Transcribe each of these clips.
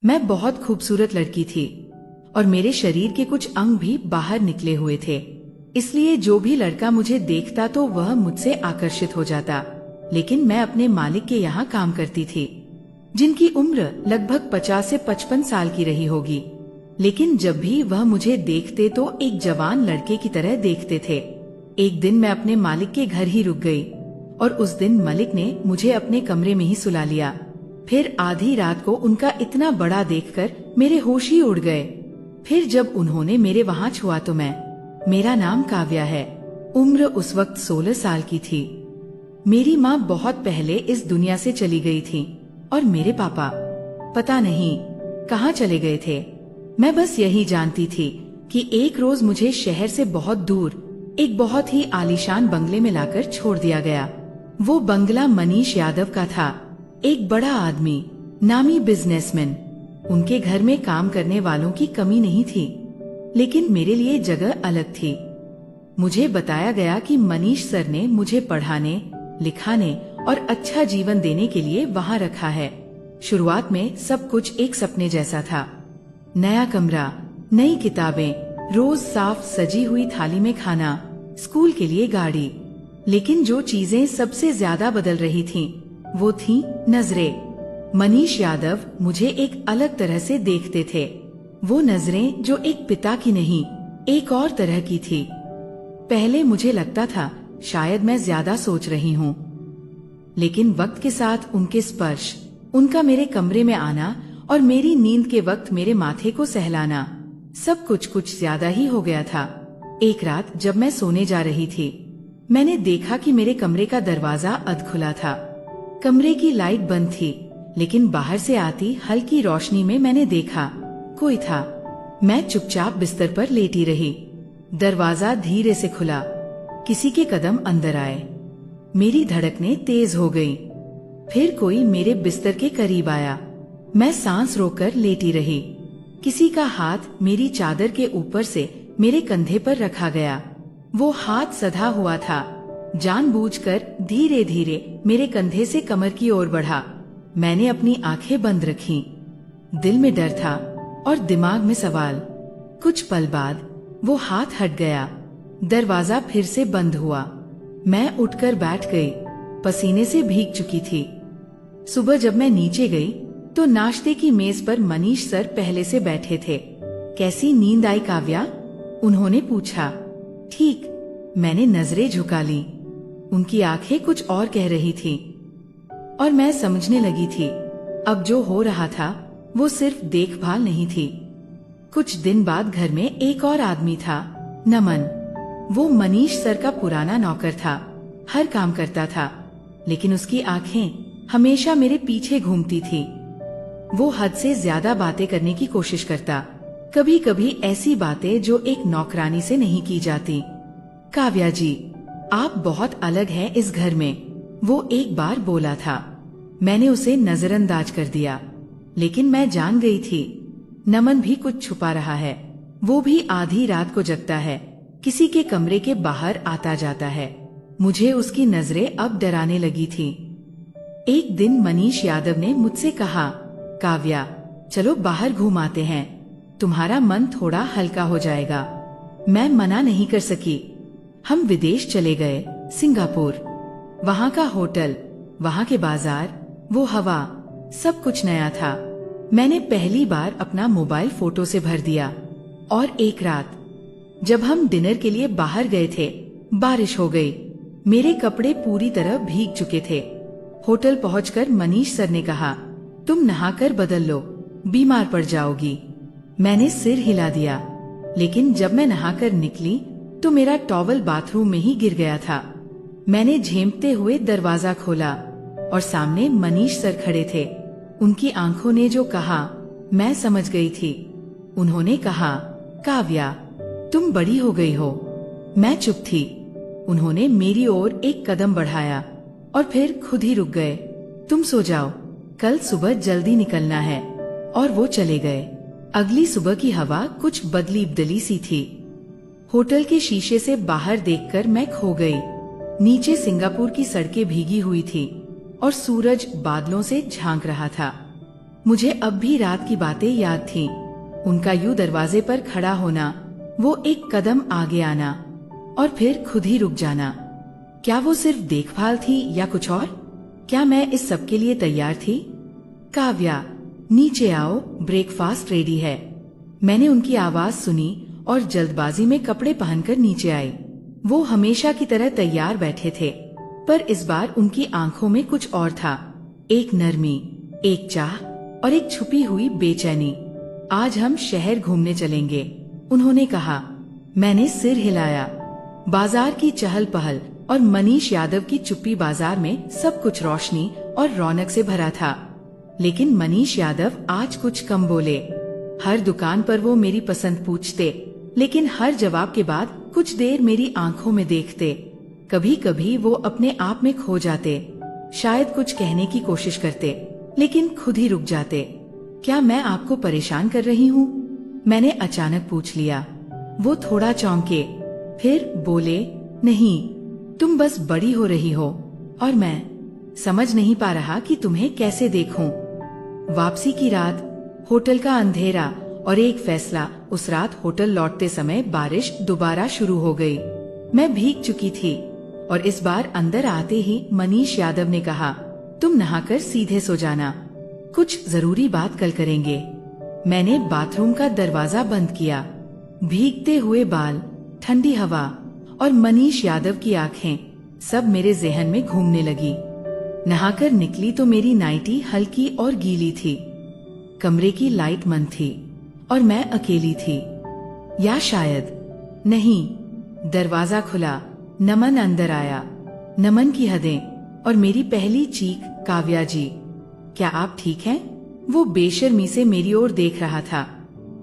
मैं बहुत खूबसूरत लड़की थी और मेरे शरीर के कुछ अंग भी बाहर निकले हुए थे, इसलिए जो भी लड़का मुझे देखता तो वह मुझसे आकर्षित हो जाता। लेकिन मैं अपने मालिक के यहाँ काम करती थी, जिनकी उम्र लगभग 50 से 55 साल की रही होगी। लेकिन जब भी वह मुझे देखते तो एक जवान लड़के की तरह देखते थे। एक दिन मैं अपने मालिक के घर ही रुक गई और उस दिन मालिक ने मुझे अपने कमरे में ही सुला लिया। फिर आधी रात को उनका इतना बड़ा देखकर मेरे होश ही उड़ गए। फिर जब उन्होंने मेरे वहाँ छुआ तो मेरा नाम काव्या है। उम्र उस वक्त 16 साल की थी। मेरी माँ बहुत पहले इस दुनिया से चली गई थी और मेरे पापा पता नहीं कहाँ चले गए थे। मैं बस यही जानती थी कि एक रोज मुझे शहर से बहुत दूर एक बहुत ही आलीशान बंगले में लाकर छोड़ दिया गया। वो बंगला मनीष यादव का था, एक बड़ा आदमी, नामी बिजनेसमैन। उनके घर में काम करने वालों की कमी नहीं थी, लेकिन मेरे लिए जगह अलग थी। मुझे बताया गया कि मनीष सर ने मुझे पढ़ाने, लिखाने और अच्छा जीवन देने के लिए वहाँ रखा है। शुरुआत में सब कुछ एक सपने जैसा था। नया कमरा, नई किताबें, रोज साफ सजी हुई थाली में खाना, स्कूल के लिए गाड़ी। लेकिन जो चीजें सबसे ज्यादा बदल रही थीं, वो थी नजरें। मनीष यादव मुझे एक अलग तरह से देखते थे। वो नजरें जो एक पिता की नहीं, एक और तरह की थी। पहले मुझे लगता था शायद मैं ज्यादा सोच रही हूँ, लेकिन वक्त के साथ उनके स्पर्श, उनका मेरे कमरे में आना और मेरी नींद के वक्त मेरे माथे को सहलाना, सब कुछ ज्यादा ही हो गया था। एक रात जब मैं सोने जा रही थी, मैंने देखा कि मेरे कमरे का दरवाजा अध खुला था। कमरे की लाइट बंद थी, लेकिन बाहर से आती हल्की रोशनी में मैंने देखा कोई था। मैं चुपचाप बिस्तर पर लेटी रही। दरवाजा धीरे से खुला, किसी के कदम अंदर आए। मेरी धड़कनें तेज हो गई। फिर कोई मेरे बिस्तर के करीब आया। मैं सांस रोककर लेटी रही। किसी का हाथ मेरी चादर के ऊपर से मेरे कंधे पर रखा गया। वो हाथ सधा हुआ था, जानबूझकर धीरे धीरे मेरे कंधे से कमर की ओर बढ़ा। मैंने अपनी आंखें बंद रखीं। दिल में डर था और दिमाग में सवाल। कुछ पल बाद वो हाथ हट गया। दरवाजा फिर से बंद हुआ। मैं उठकर बैठ गई, पसीने से भीग चुकी थी। सुबह जब मैं नीचे गई तो नाश्ते की मेज पर मनीष सर पहले से बैठे थे। कैसी नींद आई काव्या? उन्होंने पूछा। ठीक, मैंने नजरें झुका ली। उनकी आंखें कुछ और कह रही थी और मैं समझने लगी थी अब जो हो रहा था वो सिर्फ देखभाल नहीं थी। कुछ दिन बाद घर में एक और आदमी था, नमन। वो मनीष सर का पुराना नौकर था, हर काम करता था, लेकिन उसकी आंखें हमेशा मेरे पीछे घूमती थी। वो हद से ज्यादा बातें करने की कोशिश करता, कभी कभी ऐसी बातें जो एक नौकरानी से नहीं की जाती। काव्या जी, आप बहुत अलग हैं इस घर में, वो एक बार बोला था। मैंने उसे नजरअंदाज कर दिया, लेकिन मैं जान गई थी नमन भी कुछ छुपा रहा है। वो भी आधी रात को जगता है, किसी के कमरे के बाहर आता जाता है। मुझे उसकी नजरें अब डराने लगी थी। एक दिन मनीष यादव ने मुझसे कहा, काव्या चलो बाहर घूमाते हैं, तुम्हारा मन थोड़ा हल्का हो जाएगा। मैं मना नहीं कर सकी। हम विदेश चले गए, सिंगापुर। वहाँ का होटल, वहाँ के बाजार, वो हवा, सब कुछ नया था। मैंने पहली बार अपना मोबाइल फोटो से भर दिया। और एक रात जब हम डिनर के लिए बाहर गए थे, बारिश हो गई। मेरे कपड़े पूरी तरह भीग चुके थे। होटल पहुंचकर मनीष सर ने कहा, तुम नहाकर बदल लो, बीमार पड़ जाओगी। मैंने सिर हिला दिया, लेकिन जब मैं नहाकर निकली तो मेरा टॉवल बाथरूम में ही गिर गया था। मैंने झेंपते हुए दरवाजा खोला और सामने मनीष सर खड़े थे। उनकी आंखों ने जो कहा मैं समझ गई थी। उन्होंने कहा, काव्या तुम बड़ी हो गई हो। मैं चुप थी। उन्होंने मेरी ओर एक कदम बढ़ाया और फिर खुद ही रुक गए। तुम सो जाओ, कल सुबह जल्दी निकलना है। और वो चले गए। अगली सुबह की हवा कुछ बदली बदली सी थी। होटल के शीशे से बाहर देखकर मैं खो गई। नीचे सिंगापुर की सड़कें भीगी हुई थी और सूरज बादलों से झांक रहा था। मुझे अब भी रात की बातें याद थीं। उनका यूं दरवाजे पर खड़ा होना, वो एक कदम आगे आना और फिर खुद ही रुक जाना। क्या वो सिर्फ देखभाल थी या कुछ और? क्या मैं इस सब के लिए तैयार थी? काव्या, नीचे आओ, ब्रेकफास्ट रेडी है। मैंने उनकी आवाज सुनी और जल्दबाजी में कपड़े पहनकर नीचे आई। वो हमेशा की तरह तैयार बैठे थे, पर इस बार उनकी आंखों में कुछ और था। एक नरमी, एक चाह और एक छुपी हुई बेचैनी। आज हम शहर घूमने चलेंगे, उन्होंने कहा। मैंने सिर हिलाया। बाजार की चहल पहल और मनीष यादव की चुप्पी, बाजार में सब कुछ रोशनी और रौनक से भरा था। लेकिन मनीष यादव आज कुछ कम बोले। हर दुकान पर वो मेरी पसंद पूछते, लेकिन हर जवाब के बाद कुछ देर मेरी आंखों में देखते। कभी कभी वो अपने आप में खो जाते, शायद कुछ कहने की कोशिश करते, लेकिन खुद ही रुक जाते। क्या मैं आपको परेशान कर रही हूँ? मैंने अचानक पूछ लिया। वो थोड़ा चौंके, फिर बोले, नहीं, तुम बस बड़ी हो रही हो और मैं समझ नहीं पा रहा कि तुम्हें कैसे देखूं। वापसी की रात, होटल का अंधेरा और एक फैसला। उस रात होटल लौटते समय बारिश दोबारा शुरू हो गई। मैं भीग चुकी थी और इस बार अंदर आते ही मनीष यादव ने कहा, तुम नहाकर सीधे सो जाना, कुछ जरूरी बात कल करेंगे। मैंने बाथरूम का दरवाजा बंद किया। भीगते हुए बाल, ठंडी हवा और मनीष यादव की आंखें, सब मेरे जहन में घूमने लगी। नहाकर निकली तो मेरी नाइटी हल्की और गीली थी। कमरे की लाइट मंद थी और मैं अकेली थी, या शायद नहीं। दरवाजा खुला, नमन अंदर आया। नमन की हदें और मेरी पहली चीख, काव्या जी, क्या आप ठीक हैं? वो बेशर्मी से मेरी ओर देख रहा था।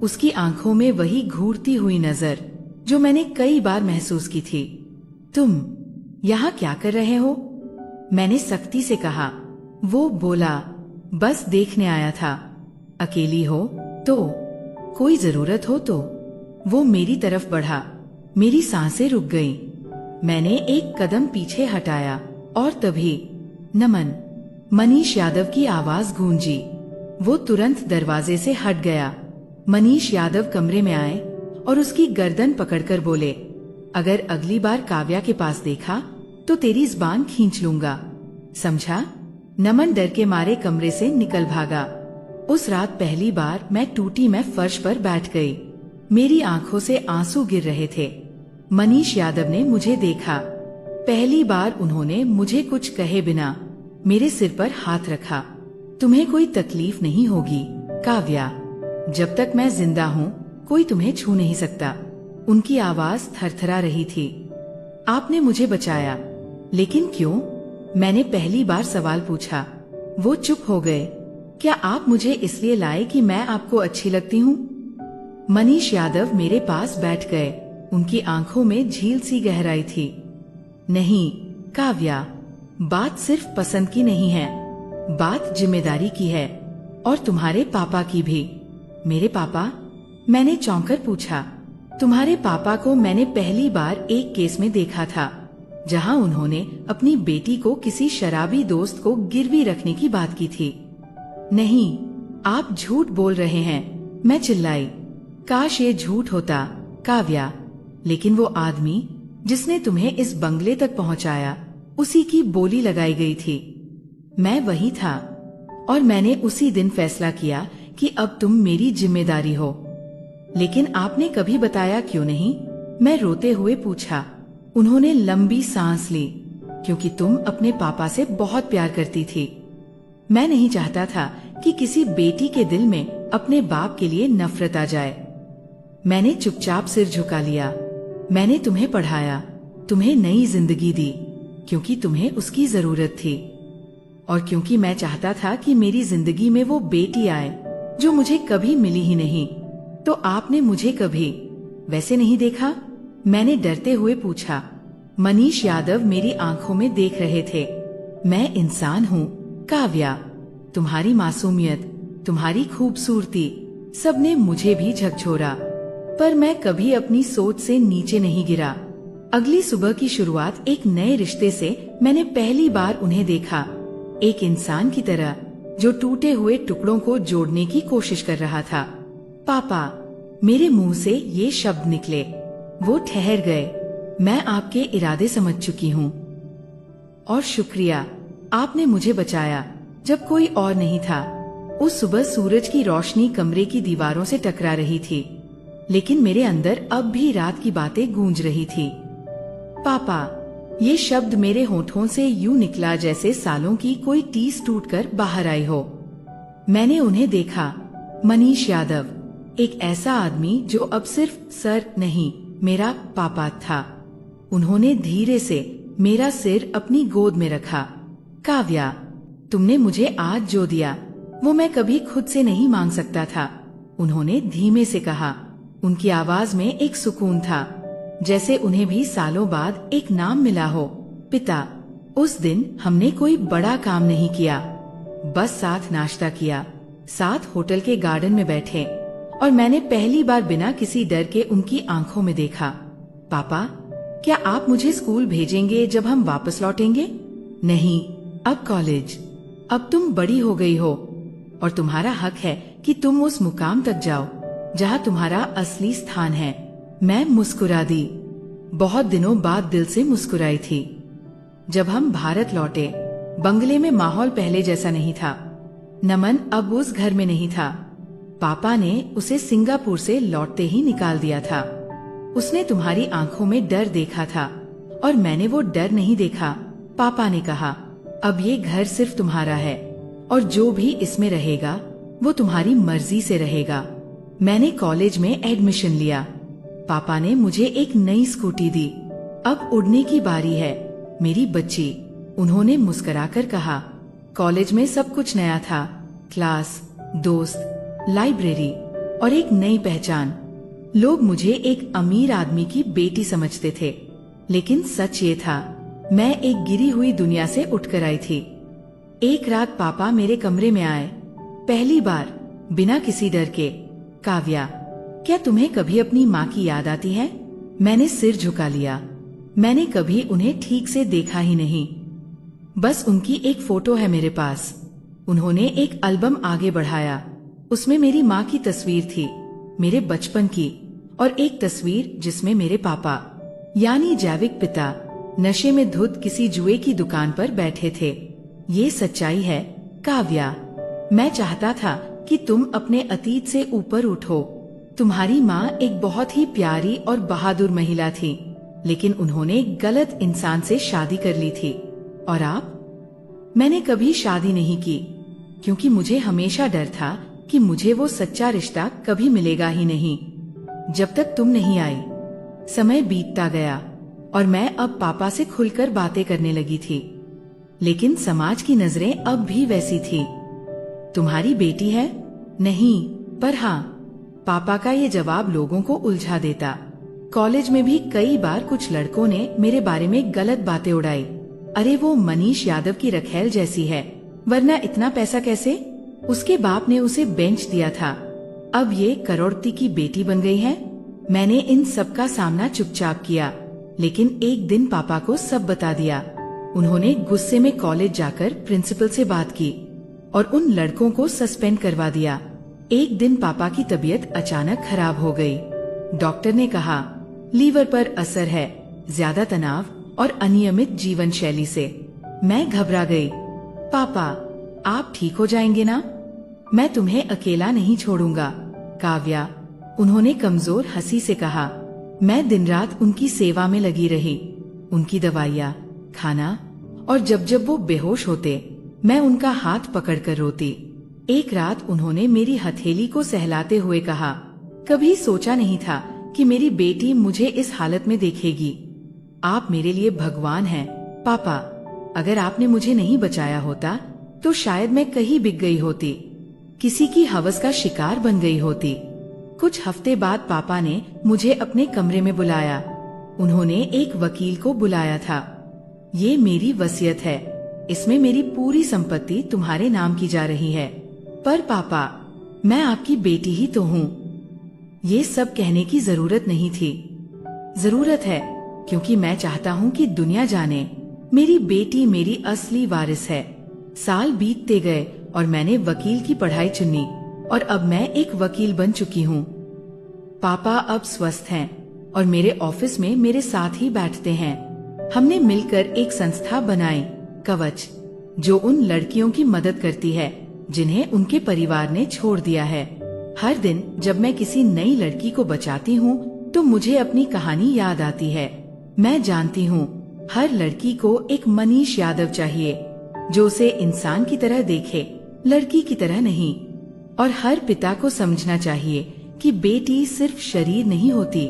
उसकी आंखों में वही घूरती हुई नजर जो मैंने कई बार महसूस की थी। तुम यहाँ क्या कर रहे हो? मैंने सख्ती से कहा। वो बोला, बस देखने आया था। अकेली हो तो? कोई जरूरत हो तो? वो मेरी तरफ बढ़ा। मेरी सांसें रुक गईं। मैंने एक कदम पीछे हटाया और तभी नमन, मनीष यादव की आवाज गूंजी। वो तुरंत दरवाजे से हट गया। मनीष यादव कमरे में आए और उसकी गर्दन पकड़कर बोले, अगर अगली बार काव्या के पास देखा तो तेरी ज़बान खींच लूंगा, समझा? नमन डर के मारे कमरे से निकल भागा। उस रात पहली बार मैं टूटी में फर्श पर बैठ गई। मेरी आंखों से आंसू गिर रहे थे। मनीष यादव ने मुझे देखा। पहली बार उन्होंने मुझे कुछ कहे बिना मेरे सिर पर हाथ रखा। तुम्हें कोई तकलीफ नहीं होगी काव्या, जब तक मैं जिंदा हूँ कोई तुम्हें छू नहीं सकता। उनकी आवाज थरथरा रही थी। आपने मुझे बचाया, लेकिन क्यों? मैंने पहली बार सवाल पूछा। वो चुप हो गए। क्या आप मुझे इसलिए लाए कि मैं आपको अच्छी लगती हूँ? मनीष यादव मेरे पास बैठ गए। उनकी आंखों में झील सी गहराई थी। नहीं काव्या, बात सिर्फ पसंद की नहीं है, बात जिम्मेदारी की है, और तुम्हारे पापा की भी। मेरे पापा? मैंने चौंकर पूछा। तुम्हारे पापा को मैंने पहली बार एक केस में देखा था, जहां उन्होंने अपनी बेटी को किसी शराबी दोस्त को गिरवी रखने की बात की थी। नहीं, आप झूठ बोल रहे हैं, मैं चिल्लाई। काश ये झूठ होता काव्या, लेकिन वो आदमी जिसने तुम्हें इस बंगले तक पहुंचाया, उसी की बोली लगाई गई थी। मैं वही था, और मैंने उसी दिन फैसला किया कि अब तुम मेरी जिम्मेदारी हो। लेकिन आपने कभी बताया क्यों नहीं? मैं रोते हुए पूछा। उन्होंने लंबी सांस ली। क्योंकि तुम अपने पापा से बहुत प्यार करती थी। मैं नहीं चाहता था कि किसी बेटी के दिल में अपने बाप के लिए नफरत आ जाए। मैंने चुपचाप सिर झुका लिया। मैंने तुम्हें पढ़ाया, तुम्हें नई जिंदगी दी, क्योंकि तुम्हें उसकी जरूरत थी, और क्योंकि मैं चाहता था कि मेरी जिंदगी में वो बेटी आए जो मुझे कभी मिली ही नहीं। तो आपने मुझे कभी वैसे नहीं देखा? मैंने डरते हुए पूछा। मनीष यादव मेरी आंखों में देख रहे थे। मैं इंसान हूँ काव्या, तुम्हारी मासूमियत, तुम्हारी खूबसूरती, सबने मुझे भी झकझोरा, पर मैं कभी अपनी सोच से नीचे नहीं गिरा। अगली सुबह की शुरुआत एक नए रिश्ते से मैंने पहली बार उन्हें देखा, एक इंसान की तरह, जो टूटे हुए टुकड़ों को जोड़ने की कोशिश कर रहा था। पापा, मेरे मुंह से ये शब्द निकले। वो ठहर गए। मैं आपके इरादे समझ चुकी हूँ और शुक्रिया, आपने मुझे बचाया जब कोई और नहीं था। उस सुबह सूरज की रोशनी कमरे की दीवारों से टकरा रही थी, लेकिन मेरे अंदर अब भी रात की बातें गूंज रही थी। पापा, ये शब्द मेरे होठों से यूं निकला जैसे सालों की कोई टीस टूटकर बाहर आई हो। मैंने उन्हें देखा, मनीष यादव, एक ऐसा आदमी जो अब सिर्फ सर नहीं, मेरा पापा था। उन्होंने धीरे से मेरा सिर अपनी गोद में रखा। काव्या, तुमने मुझे आज जो दिया वो मैं कभी खुद से नहीं मांग सकता था, उन्होंने धीमे से कहा। उनकी आवाज में एक सुकून था, जैसे उन्हें भी सालों बाद एक नाम मिला हो। पिता, उस दिन हमने कोई बड़ा काम नहीं किया, बस साथ नाश्ता किया, साथ होटल के गार्डन में बैठे, और मैंने पहली बार बिना किसी डर के उनकी आंखों में देखा। पापा, क्या आप मुझे स्कूल भेजेंगे जब हम वापस लौटेंगे? नहीं, अब कॉलेज। अब तुम बड़ी हो गई हो और तुम्हारा हक है कि तुम उस मुकाम तक जाओ जहाँ तुम्हारा असली स्थान है। मैं मुस्कुरा दी। बहुत दिनों बाद दिल से मुस्कुराई थी। जब हम भारत लौटे, बंगले में माहौल पहले जैसा नहीं था। नमन अब उस घर में नहीं था। पापा ने उसे सिंगापुर से लौटते ही निकाल दिया था। उसने तुम्हारी आंखों में डर देखा था और मैंने वो डर नहीं देखा। पापा ने कहा, अब ये घर सिर्फ तुम्हारा है और जो भी इसमें रहेगा वो तुम्हारी मर्जी से रहेगा। मैंने कॉलेज में एडमिशन लिया। पापा ने मुझे एक नई स्कूटी दी। अब उड़ने की बारी है, मेरी बच्ची, उन्होंने मुस्कुराकर कहा। कॉलेज में सब कुछ नया था, क्लास, दोस्त, लाइब्रेरी और एक नई पहचान। लोग मुझे एक अमीर आदमी की बेटी समझते थे, लेकिन सच ये था, मैं एक गिरी हुई दुनिया से उठकर आई थी। एक रात पापा मेरे कमरे में आए, पहली बार, बिना किसी डर के। काव्या, क्या तुम्हें कभी अपनी माँ की याद आती है? मैंने सिर झुका लिया। मैंने कभी उन्हें ठीक से देखा ही नहीं, बस उनकी एक फोटो है मेरे पास। उन्होंने एक एल्बम आगे बढ़ाया। उसमें मेरी माँ की तस्वीर थी, मेरे बचपन की, और एक तस्वीर जिसमें मेरे पापा, यानी जैविक पिता, नशे में धुत किसी जुए की दुकान पर बैठे थे। ये सच्चाई है काव्या। मैं चाहता था कि तुम अपने अतीत से ऊपर उठो। तुम्हारी माँ एक बहुत ही प्यारी और बहादुर महिला थी, लेकिन उन्होंने गलत इंसान से शादी कर ली थी। और आप? मैंने कभी शादी नहीं की, क्योंकि मुझे हमेशा डर था कि मुझे वो सच्चा रिश्ता कभी मिलेगा ही नहीं, जब तक तुम नहीं आई। समय बीतता गया और मैं अब पापा से खुलकर बातें करने लगी थी, लेकिन समाज की नजरें अब भी वैसी थी। तुम्हारी बेटी है? नहीं, पर हाँ। पापा का ये जवाब लोगों को उलझा देता। कॉलेज में भी कई बार कुछ लड़कों ने मेरे बारे में गलत बातें उड़ाई। अरे वो मनीष यादव की रखेल जैसी है, वरना इतना पैसा कैसे? उसके बाप ने उसे बेंच दिया था, अब ये करोड़पति की बेटी बन गई है। मैंने इन सब का सामना चुपचाप किया, लेकिन एक दिन पापा को सब बता दिया। उन्होंने गुस्से में कॉलेज जाकर प्रिंसिपल से बात की और उन लड़कों को सस्पेंड करवा दिया। एक दिन पापा की तबीयत अचानक खराब हो गई। डॉक्टर ने कहा, लीवर पर असर है, ज्यादा तनाव और अनियमित जीवन शैली से। मैं घबरा गई। पापा, आप ठीक हो जाएंगे ना? मैं तुम्हें अकेला नहीं छोड़ूंगा, काव्या, उन्होंने कमजोर हंसी से कहा। मैं दिन रात उनकी सेवा में लगी रही, उनकी दवाइयाँ, खाना, और जब जब वो बेहोश होते, मैं उनका हाथ पकड़कर रोती। एक रात उन्होंने मेरी हथेली को सहलाते हुए कहा, कभी सोचा नहीं था कि मेरी बेटी मुझे इस हालत में देखेगी। आप मेरे लिए भगवान हैं, पापा। अगर आपने मुझे नहीं बचाया होता तो शायद मैं कहीं बिक गई होती, किसी की हवस का शिकार बन गई होती। कुछ हफ्ते बाद पापा ने मुझे अपने कमरे में बुलाया। उन्होंने एक वकील को बुलाया था। ये मेरी वसीयत है, इसमें मेरी पूरी संपत्ति तुम्हारे नाम की जा रही है। पर पापा, मैं आपकी बेटी ही तो हूँ। ये सब कहने की जरूरत नहीं थी। जरूरत है, क्योंकि मैं चाहता हूँ कि दुनिया जाने मेरी बेटी मेरी असली वारिस है। साल बीतते गए और मैंने वकील की पढ़ाई चुनी और अब मैं एक वकील बन चुकी हूँ। पापा अब स्वस्थ हैं और मेरे ऑफिस में मेरे साथ ही बैठते हैं। हमने मिलकर एक संस्था बनाई, कवच, जो उन लड़कियों की मदद करती है जिन्हें उनके परिवार ने छोड़ दिया है। हर दिन जब मैं किसी नई लड़की को बचाती हूँ तो मुझे अपनी कहानी याद आती है। मैं जानती हूँ हर लड़की को एक मनीष यादव चाहिए जो उसे इंसान की तरह देखे, लड़की की तरह नहीं। और हर पिता को समझना चाहिए कि बेटी सिर्फ शरीर नहीं होती,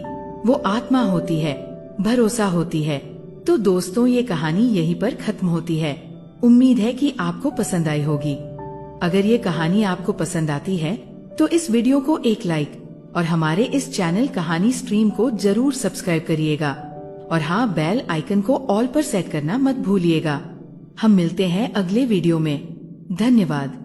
वो आत्मा होती है, भरोसा होती है। तो दोस्तों, ये कहानी यहीं पर खत्म होती है। उम्मीद है कि आपको पसंद आई होगी। अगर ये कहानी आपको पसंद आती है तो इस वीडियो को एक लाइक और हमारे इस चैनल कहानी स्ट्रीम को जरूर सब्सक्राइब करिएगा। और हाँ, बेल आइकन को ऑल पर सेट करना मत भूलिएगा। हम मिलते हैं अगले वीडियो में। धन्यवाद।